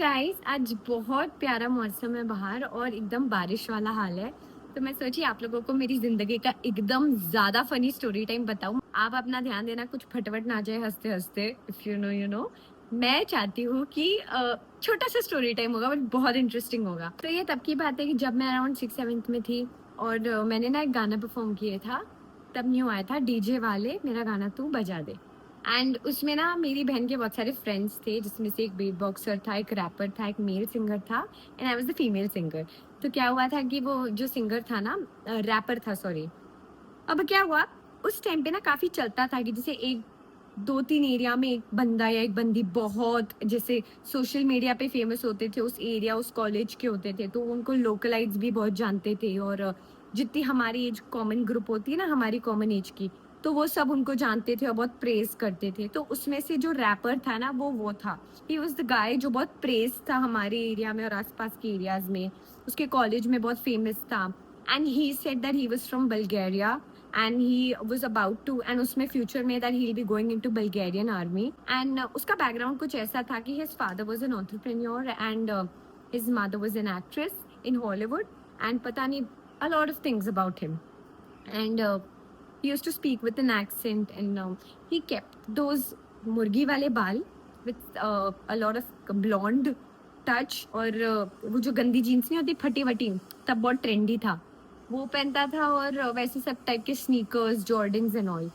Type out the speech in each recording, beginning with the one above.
Guys, आज बहुत प्यारा मौसम है बाहर और एकदम बारिश वाला हाल है। तो मैं सोची आप लोगों को मेरी जिंदगी का एकदम ज्यादा फनी स्टोरी टाइम बताऊं। आप अपना ध्यान देना, कुछ फटवट ना जाए हंसते हंसते। इफ यू नो मैं चाहती हूँ कि छोटा सा स्टोरी टाइम होगा बट बहुत इंटरेस्टिंग होगा। तो ये तब की बात है कि जब मैं अराउंड 6-7 में थी और मैंने ना एक गाना परफॉर्म किया था। तब न्यू आया था डीजे वाले मेरा गाना तू बजा दे। एंड उसमें ना मेरी बहन के बहुत सारे फ्रेंड्स थे, जिसमें से एक बीट बॉक्सर था, एक रैपर था, एक मेल सिंगर था and I was the female singer. तो क्या हुआ था कि वो जो सिंगर था ना, रैपर था सॉरी। अब क्या हुआ, उस टाइम पे ना काफी चलता था कि जैसे एक 2-3 एरिया में एक बंदा या एक बंदी बहुत जैसे सोशल मीडिया पे फेमस होते थे, उस एरिया उस कॉलेज के होते थे, तो उनको लोकलाइट्स भी बहुत जानते थे। और जितनी हमारी एज कॉमन ग्रुप होती है ना, हमारी कॉमन एज की, तो वो सब उनको जानते थे और बहुत प्रेज करते थे। तो उसमें से जो रैपर था ना, वो था, ही वाज द गाय जो बहुत प्रेज था हमारे एरिया में और आसपास के एरियाज में, उसके कॉलेज में बहुत फेमस था। And he said that he was from Bulgaria and he was about to and उसमें फ्यूचर में that he'll be going into Bulgarian army and उसका बैकग्राउंड कुछ ऐसा था कि his father was an entrepreneur and his mother was an actress in Hollywood and पता नहीं a lot of things about him and he used to speak with an accent and he kept those मुर्गी वाले बाल with a lot of blonde touch और वो जो गंदी jeans नहीं होती फटी वटी, तब बहुत ट्रेंडी था, वो पहनता था और वैसे सब टाइप के स्नीकर्स जॉर्डन्स एंड ऑल।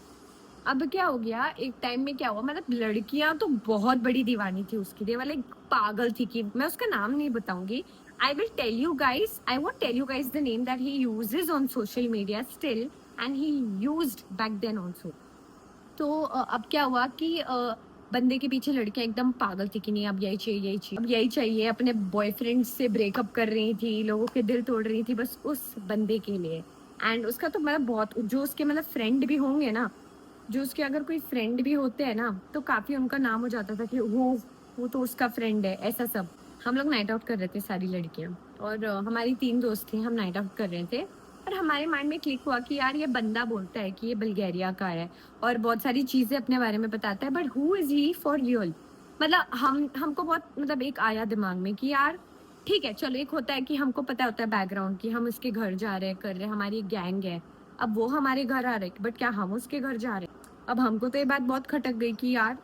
अब क्या हो गया, एक टाइम में क्या हुआ, मतलब लड़कियां तो बहुत बड़ी दीवानी थी उसकी, दे वाले पागल थी कि मैं उसका नाम नहीं बताऊंगी। I will tell you guys, I won't tell you guys the name that he uses on social media still and he used back then also. तो अब क्या हुआ कि बंदे के पीछे लड़कियां एकदम पागल थी कि नहीं अब यही चाहिए यही चाहिए अब यही चाहिए, अपने बॉयफ्रेंड से ब्रेकअप कर रही थी, लोगों के दिल तोड़ रही थी बस उस बंदे के लिए। एंड उसका तो मतलब बहुत, जो उसके मतलब फ्रेंड भी होंगे ना, जो उसके अगर कोई फ्रेंड भी होते हैं ना, तो काफी उनका नाम हो जाता था कि वो तो उसका फ्रेंड है, ऐसा सब। हम लोग नाइट आउट कर रहे थे सारी लड़कियां और हमारी 3 दोस्त थी, हम नाइट आउट कर रहे थे और हमारे माइंड में क्लिक हुआ कि यार ये बंदा बोलता है कि ये बल्गेरिया का है और बहुत सारी चीजें अपने बारे में बताता है, but who is he for real. मतलब हमको बहुत मतलब एक आया दिमाग में कि यार ठीक है चलो, एक होता है कि हमको पता होता है बैकग्राउंड कि हम उसके घर जा रहे हैं, कर रहे हैं, हमारी एक गैंग है। अब वो हमारे घर आ रहे हैं बट क्या हम उसके घर जा रहे हैं? अब हमको तो ये बात बहुत खटक गई कि यार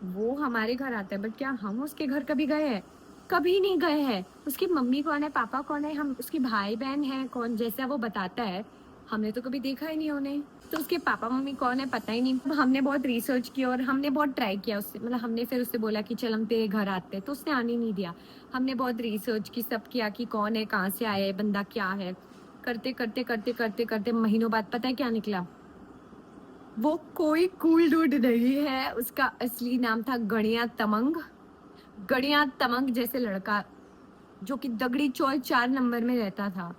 वो हमारे घर आता है बट क्या हम उसके घर कभी गए हैं? कभी नहीं गए हैं। उसकी मम्मी कौन है, पापा कौन है, हम उसके भाई बहन है कौन, जैसा वो बताता है हमने तो कभी देखा ही नहीं उन्हें। तो उसके पापा मम्मी कौन है पता ही नहीं। अब हमने बहुत रिसर्च किया और हमने बहुत ट्राई किया उससे, मतलब हमने फिर उससे बोला कि चल हम तेरे घर आते हैं, तो उसने आने नहीं दिया। हमने बहुत रिसर्च की, सब किया कि कौन है, कहाँ से आया है, बंदा क्या है। करते करते करते करते करते महीनों बाद पता है क्या निकला? वो कोई कूल डूड नहीं है, उसका असली नाम था गणिया तमंग। गणिया तमंग जैसे लड़का, जो कि दगड़ी चौल 4 नंबर में रहता था।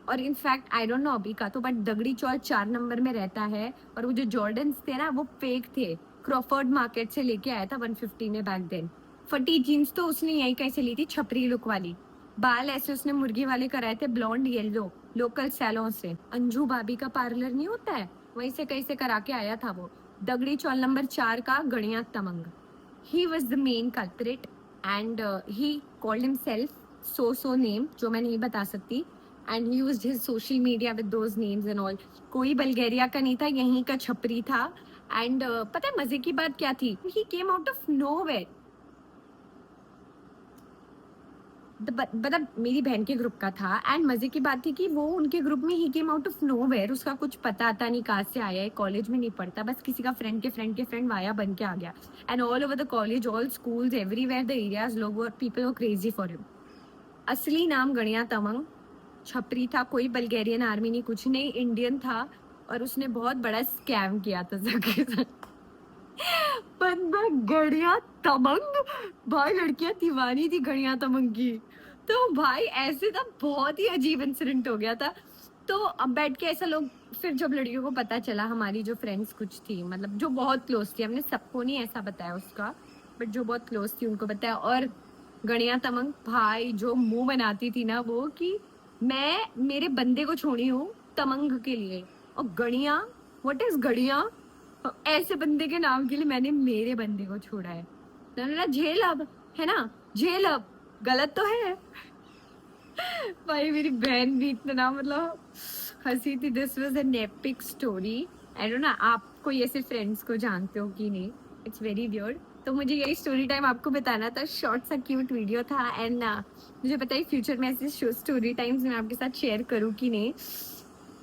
और इनफैक्ट आई डोंट नो अभी का तो, बट दगड़ी चौल 4 नंबर में रहता है। और वो जो जॉर्डन्स थे ना वो फेक थे, क्रॉफर्ड मार्केट से लेके आया था 150 में बैक देन। फटी जीन्स तो उसने यहीं कहीं से ली थी, छपरी लुक वाली। बाल ऐसे उसने मुर्गी वाले कराए थे, ब्लॉन्ड येलो, लोकल सैलों से, अंजू भाभी का पार्लर नहीं होता है, वहीं से कहीं से करा के आया था वो। दगड़ी चौल नंबर 4 का गणिया Tamang, he was the main culprit and he called himself so name जो मैं नहीं बता सकती, and he used his social media with those names and all। कोई बल्गेरिया का नहीं था, यहीं का छपरी था। एंड पता है मजे की बात क्या थी? he came out of nowhere। मतलब मेरी बहन के ग्रुप का था एंड मजे की बात थी कि वो उनके ग्रुप में ही केम आउट ऑफ नोवेयर। उसका कुछ पता आता नहीं कहाँ से आया है, कॉलेज में नहीं पढ़ता, बस किसी का फ्रेंड के फ्रेंड के फ्रेंड वाया बन के आ गया। And all over the college, all schools, everywhere the areas, लोग और people were crazy for him. असली नाम गणिया तमंग, छपरी था, कोई बल्गेरियन आर्मी नहीं, कुछ नहीं, इंडियन था। और उसने बहुत बड़ा स्कैम किया था सबके साथ। बंदा गड़िया तमंग, भाई लड़कियां दीवानी थी गड़िया तमंग की। तो भाई ऐसे था, बहुत ही अजीब इंसिडेंट हो गया था। तो अब बैठ के ऐसा लोग, फिर जब लड़कियों को पता चला, हमारी जो फ्रेंड्स कुछ थी, मतलब जो बहुत क्लोज थी, हमने सबको नहीं ऐसा बताया उसका, बट जो बहुत क्लोज थी उनको बताया। और गणिया तमंग भाई जो मुंह बनाती थी ना वो, कि मैं मेरे बंदे को छोड़ी हूँ तमंग के लिए, और गणिया, व्हाट इज गणिया, ऐसे बंदे के नाम के लिए मैंने मेरे बंदे को छोड़ा है। तो मैंने बोला झेल अब, है ना, झेल अब। गलत तो है। भाई मेरी बहन भी इतना मतलब हंसी थी। This was an epic story. I don't know आप कोई ऐसे फ्रेंड्स को जानते हो कि नहीं, इट्स वेरी वियर्ड। तो मुझे यही स्टोरी टाइम आपको बताना था, शॉर्ट सा क्यूट वीडियो था। एंड मुझे बताइए फ्यूचर में ऐसे स्टोरी टाइम्स मैं आपके साथ शेयर करूँ कि नहीं।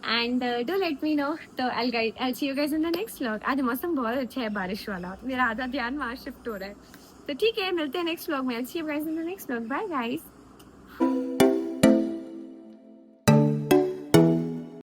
And do let me know. तो I see you guys in the next vlog. आज मौसम बहुत अच्छा है बारिश वाला, मेरा आधा ध्यान वहाँ शिफ्ट हो रहा है। तो ठीक है, मिलते हैं नेक्स्ट व्लॉग में। I see you guys in the next vlog. Bye guys.